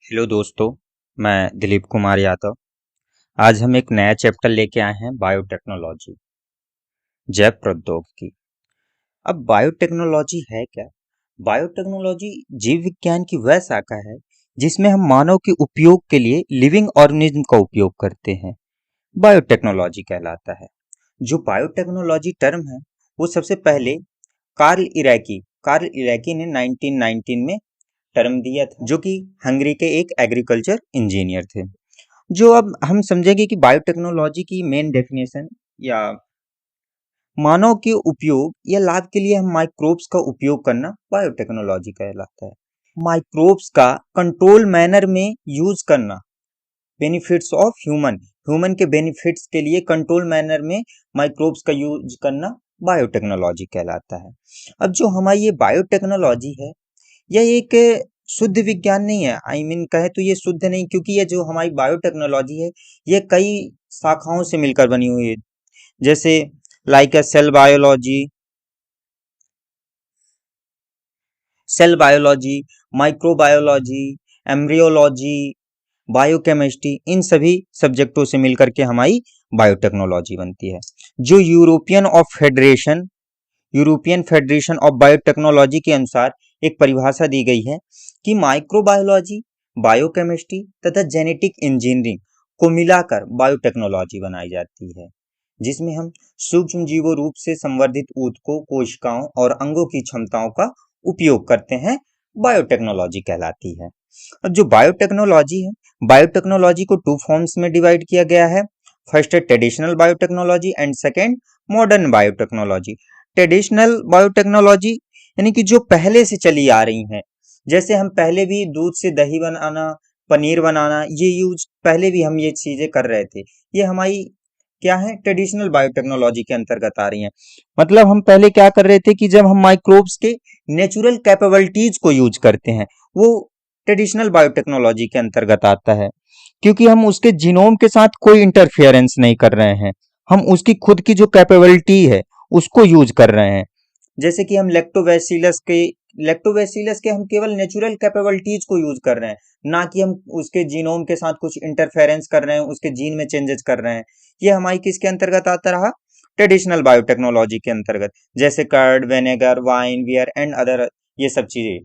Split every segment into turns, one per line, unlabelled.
Hello दोस्तों, मैं दिलीप कुमार यादव। आज हम एक नया चैप्टर लेके आए हैं बायोटेक्नोलॉजी, जैव प्रौद्योगिकी। अब बायोटेक्नोलॉजी है क्या? बायोटेक्नोलॉजी जीव विज्ञान की वह शाखा है जिसमें हम मानव के उपयोग के लिए लिविंग ऑर्गेनिज्म का उपयोग करते हैं। बायोटेक्नोलॉजी कहलाता है। जो बायोटेक्नोलॉजी टर्म है वो सबसे पहले कार्ल इरैकी ने 1919 में टर्म दिया था, जो कि हंगरी के एक एग्रीकल्चर इंजीनियर थे। जो अब हम समझेंगे कि बायोटेक्नोलॉजी की मेन डेफिनेशन या मानव के उपयोग या लाभ के लिए हम माइक्रोब्स का उपयोग करना बायोटेक्नोलॉजी कहलाता है। माइक्रोब्स का कंट्रोल मैनर में यूज करना, बेनिफिट्स ऑफ ह्यूमन के बेनिफिट्स के लिए कंट्रोल मैनर में माइक्रोब्स का यूज करना बायोटेक्नोलॉजी कहलाता है। अब जो हमारी ये बायोटेक्नोलॉजी है, यह एक शुद्ध विज्ञान नहीं है। कहे तो ये शुद्ध नहीं, क्योंकि ये जो हमारी बायोटेक्नोलॉजी है ये कई शाखाओं से मिलकर बनी हुई है। जैसे cell biology, microbiology, embryology, biochemistry, इन सभी सब्जेक्टों से मिलकर के हमारी बायोटेक्नोलॉजी बनती है। जो यूरोपियन फेडरेशन ऑफ बायोटेक्नोलॉजी के अनुसार एक परिभाषा दी गई है कि माइक्रोबायोलॉजी, बायोकेमिस्ट्री तथा जेनेटिक इंजीनियरिंग को मिलाकर बायोटेक्नोलॉजी बनाई जाती है, जिसमें हम सूक्ष्म जीवों रूप से संवर्धित ऊतकों, कोशिकाओं और अंगों की क्षमताओं का उपयोग करते हैं। बायोटेक्नोलॉजी कहलाती है। अब जो बायोटेक्नोलॉजी है, बायोटेक्नोलॉजी को टू फॉर्म्स में डिवाइड किया गया है। फर्स्ट है traditional biotechnology and second modern biotechnology. Traditional biotechnology यानी कि जो पहले से चली आ रही हैं, जैसे हम पहले भी दूध से दही बनाना, पनीर बनाना, ये यूज पहले भी हम ये चीजें कर रहे थे। ये हमारी क्या है, ट्रेडिशनल बायोटेक्नोलॉजी के अंतर्गत आ रही हैं। मतलब हम पहले क्या कर रहे थे कि जब हम माइक्रोब्स के नेचुरल कैपेबिलिटीज को यूज करते हैं, वो ट्रेडिशनल बायोटेक्नोलॉजी के अंतर्गत आता है, क्योंकि हम उसके जीनोम के साथ कोई इंटरफेरेंस नहीं कर रहे हैं। हम उसकी खुद की जो कैपेबिलिटी है उसको यूज कर रहे हैं। जैसे कि हम लैक्टोबैसिलस के हम केवल नेचुरल कैपेबिलिटीज को यूज कर रहे हैं, ना कि हम उसके जीनोम के साथ कुछ इंटरफेरेंस कर रहे हैं, उसके जीन में चेंजेस कर रहे हैं। ये हमारी किसके अंतर्गत आता रहा? ट्रेडिशनल बायोटेक्नोलॉजी के अंतर्गत, जैसे curd, vinegar, wine, beer and other, ये सब चीजें।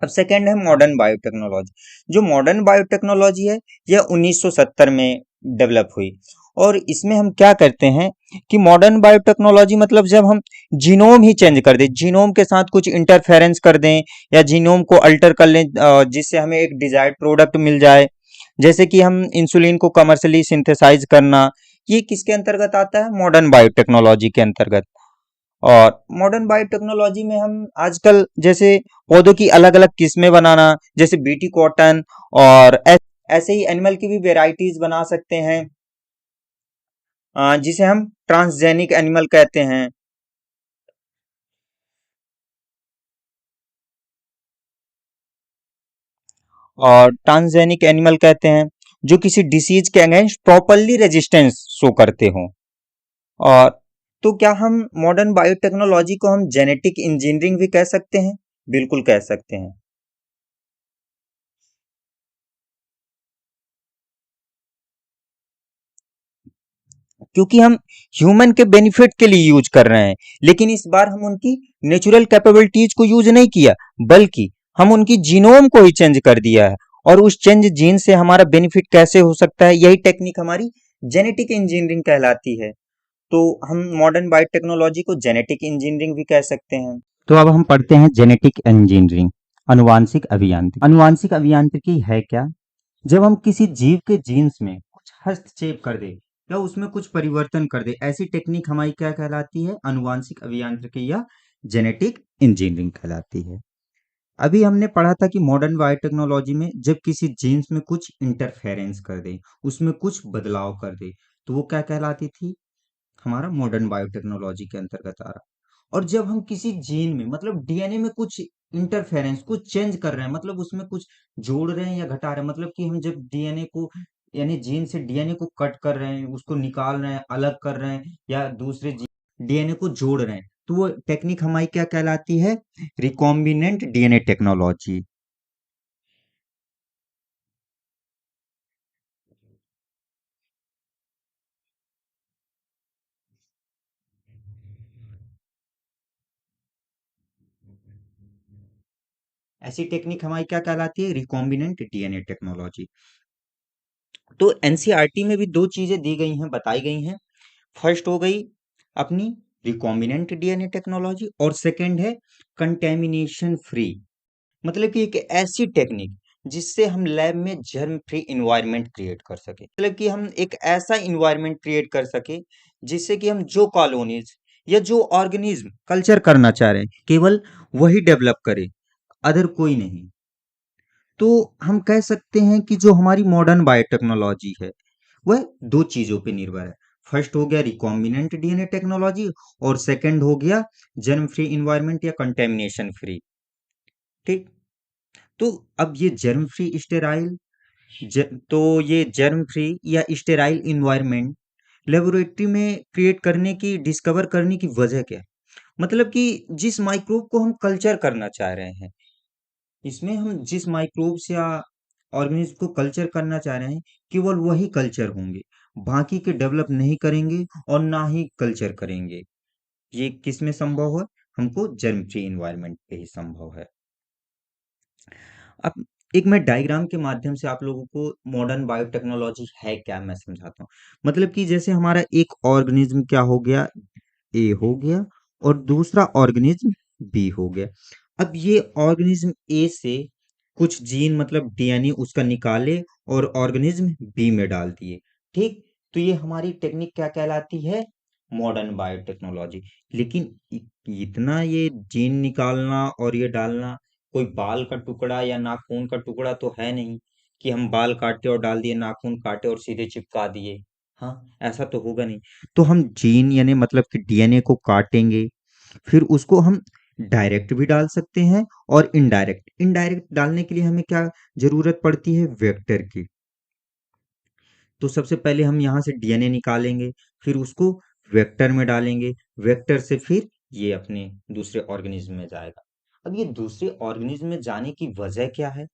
अब सेकेंड है मॉडर्न बायोटेक्नोलॉजी। जो मॉडर्न बायोटेक्नोलॉजी है यह 1970 में डेवलप हुई, और इसमें हम क्या करते हैं कि मॉडर्न बायोटेक्नोलॉजी मतलब जब हम जीनोम ही चेंज कर दें, जीनोम के साथ कुछ इंटरफेरेंस कर दें या जीनोम को अल्टर कर लें, जिससे हमें एक डिजायर्ड प्रोडक्ट मिल जाए। जैसे कि हम इंसुलिन को कमर्शियली सिंथेसाइज करना, ये किसके अंतर्गत आता है? मॉडर्न बायोटेक्नोलॉजी के अंतर्गत। और मॉडर्न बायोटेक्नोलॉजी में हम आजकल जैसे पौधों की अलग अलग किस्में बनाना, जैसे बीटी कॉटन, और ऐसे ही एनिमल की भी वेराइटीज बना सकते हैं, जिसे हम ट्रांसजेनिक एनिमल कहते हैं। और ट्रांसजेनिक एनिमल कहते हैं जो किसी डिसीज के अगेंस्ट प्रॉपरली रेजिस्टेंस शो करते हों। और तो क्या हम मॉडर्न बायोटेक्नोलॉजी को हम जेनेटिक इंजीनियरिंग भी कह सकते हैं? बिल्कुल कह सकते हैं, क्योंकि हम ह्यूमन के बेनिफिट के लिए यूज कर रहे हैं। लेकिन इस बार हम उनकी नेचुरल कैपेबिलिटीज को यूज नहीं किया, बल्कि हम उनकी जीनोम को ही चेंज कर दिया है। और उस चेंज जीन से हमारा बेनिफिट कैसे हो सकता है, यही टेक्निक हमारी जेनेटिक इंजीनियरिंग कहलाती है। तो हम मॉडर्न बायोटेक्नोलॉजी को जेनेटिक इंजीनियरिंग भी कह सकते हैं। तो अब हम पढ़ते हैं जेनेटिक इंजीनियरिंग, अनुवांशिक अभियांत्रिकी। अनुवांशिक अभियांत्रिकी है क्या? जब हम किसी जीव के जीन्स में कुछ हस्तक्षेप कर दे या उसमें कुछ परिवर्तन कर दे, ऐसी टेक्निक हमारी क्या कहलाती है? अनुवांशिक अभियांत्रिकी या जेनेटिक इंजीनियरिंग कहलाती है। अभी हमने पढ़ा था कि मॉडर्न बायोटेक्नोलॉजी में जब किसी जीन्स में कुछ इंटरफेरेंस कर दे, उसमें कुछ बदलाव कर दे, तो वो क्या कहलाती थी? हमारा मॉडर्न बायोटेक्नोलॉजी के अंतर्गत आ रहा। और जब हम किसी जीन में मतलब डीएनए में कुछ इंटरफेरेंस, कुछ चेंज कर रहे हैं, मतलब उसमें कुछ जोड़ रहे हैं या घटा रहे हैं, मतलब कि हम जब डीएनए को यानी जीन से डीएनए को कट कर रहे हैं, उसको निकाल रहे हैं, अलग कर रहे हैं, या दूसरे डीएनए को जोड़ रहे हैं, तो वो टेक्निक हमारी क्या कहलाती है? Recombinant DNA technology. ऐसी टेक्निक हमारी क्या कहलाती है? Recombinant DNA technology. तो एनसीईआरटी में भी दो चीजें दी गई हैं, बताई गई हैं। फर्स्ट हो गई अपनी रिकॉम्बिनेंट डीएनए टेक्नोलॉजी, और सेकंड है कंटेमिनेशन फ्री। मतलब कि एक ऐसी टेक्निक जिससे हम लैब में जर्म फ्री इन्वायरमेंट क्रिएट कर सके, मतलब कि हम एक ऐसा इन्वायरमेंट क्रिएट कर सके जिससे कि हम जो कॉलोनीज या जो ऑर्गेनिज्म कल्चर करना चाह रहे हैं केवल वही डेवलप करे, अदर कोई नहीं। तो हम कह सकते हैं कि जो हमारी मॉडर्न बायोटेक्नोलॉजी है वह दो चीजों पे निर्भर है। फर्स्ट हो गया रिकॉम्बिनेंट डीएनए टेक्नोलॉजी, और सेकंड हो गया जर्म फ्री इन्वायरमेंट या कंटेमिनेशन फ्री। ठीक। तो अब ये जर्म फ्री स्टेराइल तो ये जर्म फ्री या स्टेराइल इन्वायरमेंट लेबोरेटरी में क्रिएट करने की, डिस्कवर करने की वजह क्या है? मतलब कि जिस माइक्रोब को हम कल्चर करना चाह रहे हैं, इसमें हम जिस माइक्रोब्स या ऑर्गेनिज्म को कल्चर करना चाह रहे हैं केवल वही कल्चर होंगे, बाकी के डेवलप नहीं करेंगे और ना ही कल्चर करेंगे। ये किस में संभव है? हमको जर्म फ्री इन्वायरमेंट पे ही संभव है। अब एक मैं डायग्राम के माध्यम से आप लोगों को मॉडर्न बायोटेक्नोलॉजी है क्या मैं समझाता हूँ। मतलब कि जैसे हमारा एक ऑर्गेनिज्म क्या हो गया, ए हो गया, और दूसरा ऑर्गेनिज्म बी हो गया। अब ये ऑर्गेनिज्म ए से कुछ जीन मतलब डीएनए उसका निकाले और ऑर्गेनिज्म बी में डाल दिए। ठीक। तो ये हमारी टेक्निक क्या कहलाती है? Modern biotechnology. लेकिन इतना ये जीन निकालना और ये डालना, कोई बाल का टुकड़ा या नाखून का टुकड़ा तो है नहीं कि हम बाल काटे और डाल दिए, नाखून काटे और सीधे चिपका दिए। हाँ, ऐसा तो होगा नहीं। तो हम जीन यानी मतलब कि डीएनए को काटेंगे, फिर उसको हम डायरेक्ट भी डाल सकते हैं और इनडायरेक्ट। इनडायरेक्ट डालने के लिए हमें क्या जरूरत पड़ती है? वेक्टर की। तो सबसे पहले हम यहाँ से डीएनए निकालेंगे, फिर उसको वेक्टर में डालेंगे, वेक्टर से फिर ये अपने दूसरे ऑर्गेनिज्म में जाएगा। अब ये दूसरे ऑर्गेनिज्म में जाने की वजह क्या है?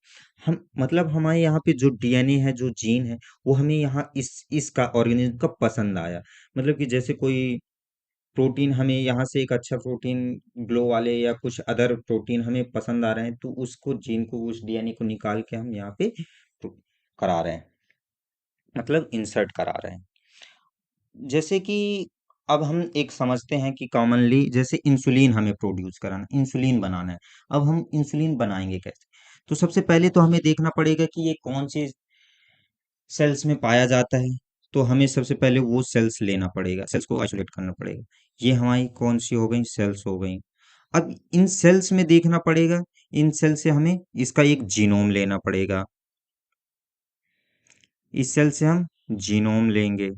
हम मतलब हमारे यहाँ पे जो डीएनए है, जो जीन है, वो हमें यहाँ इसका ऑर्गेनिज्म का पसंद आया। मतलब कि जैसे कोई प्रोटीन हमें यहाँ से एक अच्छा प्रोटीन, ग्लो वाले या कुछ अदर प्रोटीन हमें पसंद आ रहे हैं, तो उसको जीन को, उस डीएनए को निकाल के हम यहाँ पे करा रहे हैं, मतलब इंसर्ट करा रहे हैं। जैसे कि अब हम एक समझते हैं कि कॉमनली जैसे इंसुलिन हमें प्रोड्यूस कराना, इंसुलिन बनाना है। अब हम इंसुलिन बनाएंगे कैसे? तो सबसे पहले तो हमें देखना पड़ेगा कि ये कौन सी सेल्स में पाया जाता है। तो हमें सबसे पहले वो सेल्स लेना पड़ेगा, सेल्स को आइसोलेट करना पड़ेगा। ये हमारी कौन सी हो गई? सेल्स हो गई। अब इन सेल्स में देखना पड़ेगा, इन सेल से हमें इसका एक जीनोम लेना पड़ेगा। इस सेल से हम जीनोम लेंगे।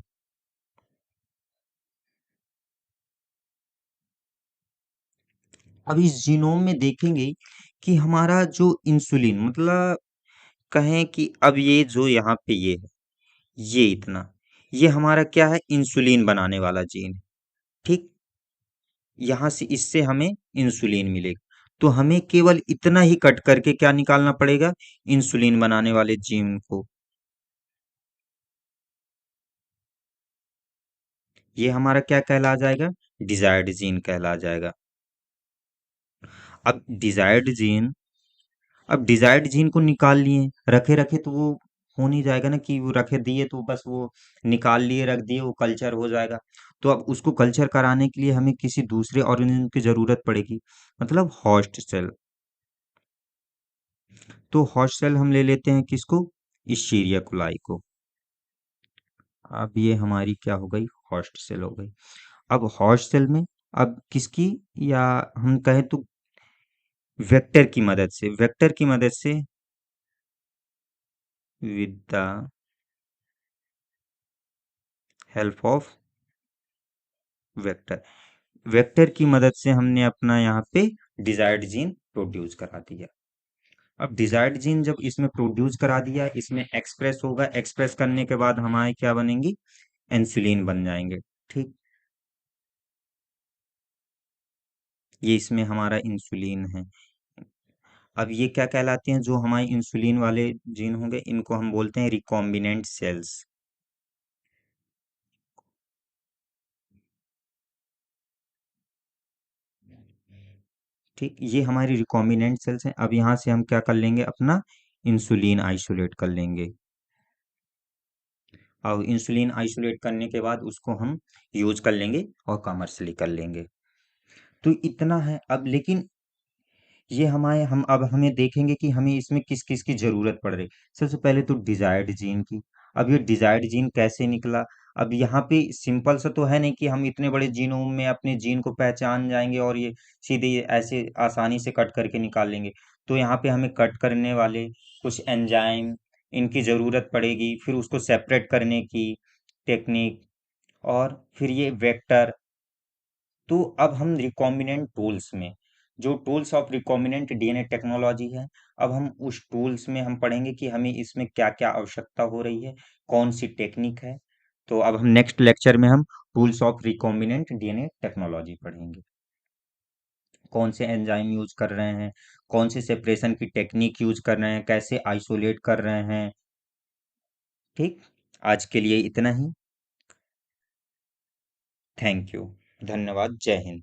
अब इस जीनोम में देखेंगे कि हमारा जो इंसुलिन मतलब कहें कि अब ये जो यहाँ पे ये है, ये इतना, ये हमारा क्या है? इंसुलिन बनाने वाला जीन है। ठीक। यहाँ से इससे हमें इंसुलिन मिलेगा। तो हमें केवल इतना ही कट करके क्या निकालना पड़ेगा? इंसुलिन बनाने वाले जीन को। ये हमारा क्या कहला जाएगा? डिजायर्ड जीन कहला जाएगा। अब डिजायर्ड जीन अब डिजायर्ड जीन को निकाल लिए, रखे रखे तो वो हो नहीं जाएगा ना, कि वो रखे दिए तो बस वो निकाल लिए रख दिए वो कल्चर हो जाएगा। तो अब उसको कल्चर कराने के लिए हमें किसी दूसरे ऑर्गेनिज्म की जरूरत पड़ेगी, मतलब होस्ट सेल। तो होस्ट सेल हम ले लेते हैं किसको? इscherichia coli को। अब ये हमारी क्या हो गई? होस्ट सेल हो गई। अब होस्ट सेल में अब किसकी, या हम कहें तो वेक्टर की मदद से with the help of vector, vector की मदद से हमने अपना यहाँ पे डिजायर्ड जीन प्रोड्यूस करा दिया। अब डिजायर्ड जीन जब इसमें प्रोड्यूस करा दिया, इसमें एक्सप्रेस होगा, एक्सप्रेस करने के बाद हमारे क्या बनेंगी? इंसुलिन बन जाएंगे। ठीक। ये इसमें हमारा इंसुलिन है। अब ये क्या कहलाते हैं? जो हमारे इंसुलिन वाले जीन होंगे इनको हम बोलते हैं रिकॉम्बिनेंट सेल्स। ठीक, ये हमारी रिकॉम्बिनेंट सेल्स हैं। अब यहाँ से हम क्या कर लेंगे, अपना इंसुलिन आइसोलेट कर लेंगे। और इंसुलिन आइसोलेट करने के बाद उसको हम यूज कर लेंगे और कमर्शियली कर लेंगे। तो इतना है। अब लेकिन ये हम अब हमें देखेंगे कि हमें इसमें किस किस की जरूरत पड़ रही। सबसे पहले तो डिजायर्ड जीन की। अब ये डिजायर्ड जीन कैसे निकला? अब यहाँ पे सिंपल सा तो है नहीं कि हम इतने बड़े जीनोम में अपने जीन को पहचान जाएंगे और ये सीधे ये ऐसे आसानी से कट करके निकाल लेंगे। तो यहाँ पे हमें कट करने वाले कुछ एंजाइम इनकी जरूरत पड़ेगी, फिर उसको सेपरेट करने की टेक्निक, और फिर ये वेक्टर। तो अब हम रिकॉम्बिनेंट टूल्स में, जो tools of recombinant DNA technology है, अब हम उस टूल्स में हम पढ़ेंगे कि हमें इसमें क्या क्या आवश्यकता हो रही है, कौन सी टेक्निक है। तो अब हम नेक्स्ट लेक्चर में हम tools of recombinant DNA technology पढ़ेंगे। कौन से एंजाइम यूज कर रहे हैं, कौन से सेपरेशन की टेक्निक यूज कर रहे हैं, कैसे आइसोलेट कर रहे हैं। ठीक, आज के लिए इतना ही। Thank you. धन्यवाद। जय हिंद।